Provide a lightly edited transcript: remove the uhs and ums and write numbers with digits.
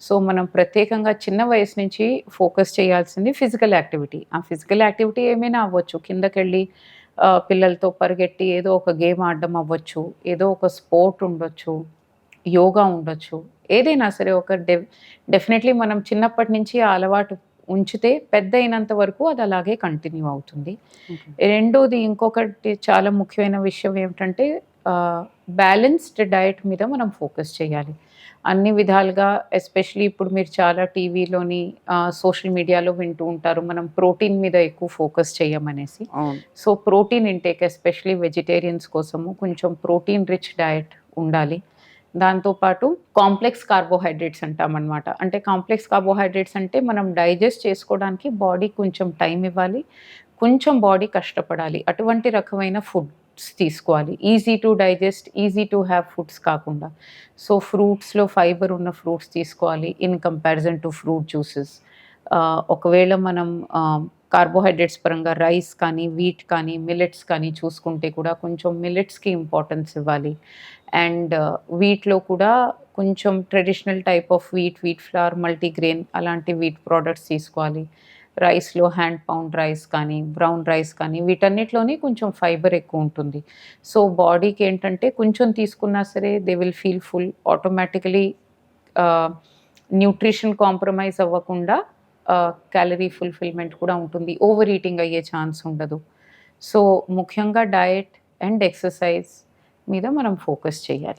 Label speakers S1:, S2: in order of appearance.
S1: So, మనం ప్రత్యేకంగా చిన్న వయసు నుంచి ఫోకస్ చేయాల్సింది ఫిజికల్ యాక్టివిటీ. ఆ ఫిజికల్ యాక్టివిటీ ఏమైనా అవ్వచ్చు. కిందకెళ్ళి పిల్లలతో పరిగెట్టి ఏదో ఒక గేమ్ ఆడడం అవ్వచ్చు. ఏదో ఒక స్పోర్ట్ ఉండొచ్చు. యోగా ఉండొచ్చు. ఏదైనా సరే ఒక డెఫినైట్‌లీ మనం చిన్నప్పటి నుంచి ఆ అలవాటు ఉంచితే పెద్దయినంత వరకు అది అలాగే కంటిన్యూ అవుతుంది.
S2: ఓకే.
S1: రెండోది ఇంకొకటి చాలా ముఖ్యమైన విషయం ఏమిటంటే ఆహ్, బ్యాలెన్స్డ్ డయట్ మీద మనం ఫోకస్ చేయాలి. అన్ని విధాలుగా ఎస్పెషల్లీ ఇప్పుడు మీరు చాలా టీవీలోని సోషల్ మీడియాలో వింటూ ఉంటారు. మనం ప్రోటీన్ మీద ఎక్కువ ఫోకస్ చేయమనేసి.
S2: అవును.
S1: So, protein intake especially vegetarians కోసము కొంచెం ప్రోటీన్ రిచ్ డయట్ ఉండాలి. దాంతో పాటు కాంప్లెక్స్ కార్బోహైడ్రేట్స్ అంటామనమాట. అంటే కాంప్లెక్స్ కార్బోహైడ్రేట్స్ అంటే మనం డైజెస్ట్ చేసుకోవడానికి బాడీకి కొంచెం టైం ఇవ్వాలి. కొంచెం బాడీ కష్టపడాలి. అటువంటి రకమైన ఫుడ్స్ తీసుకోవాలి. Easy to digest, easy to have foods కాకుండా. సో, ఫ్రూట్స్‌లో ఫైబర్ ఉన్న ఫ్రూట్స్ తీసుకోవాలి in comparison to fruit juices. ఒకవేళ మనం కార్బోహైడ్రేట్స్ పరంగా రైస్ కానీ, వీట్ కానీ, మిల్లెట్స్ కానీ చూసుకుంటే కూడా కొంచెం మిల్లెట్స్‌కి ఇంపార్టెన్స్ ఇవ్వాలి. అండ్ వీట్‌లో కూడా కొంచెం traditional type of wheat flower, multigrain అలాంటి వీట్ ప్రొడక్ట్స్ తీసుకోవాలి. రైస్‌లో హ్యాండ్ పౌండ్ రైస్ కానీ, బ్రౌన్ రైస్ కానీ వీటన్నిటిలోని కొంచెం ఫైబర్ ఎక్కువుంటుంది. సో, బాడీకేంటంటే కొంచెం తీసుకున్నా సరే they will feel full. Automatically ఆహ్, న్యూట్రిషన్ కాంప్రమైజ్ అవ్వకుండా క్యాలరీ ఫుల్‌ఫిల్‌మెంట్ కూడా ఉంటుంది. ఓవర్ ఈటింగ్ అయ్యే ఛాన్స్ ఉండదు. సో, ముఖ్యంగా డయట్ అండ్ ఎక్సర్‌సైజ్ మీద మనం ఫోకస్ చేయాలి.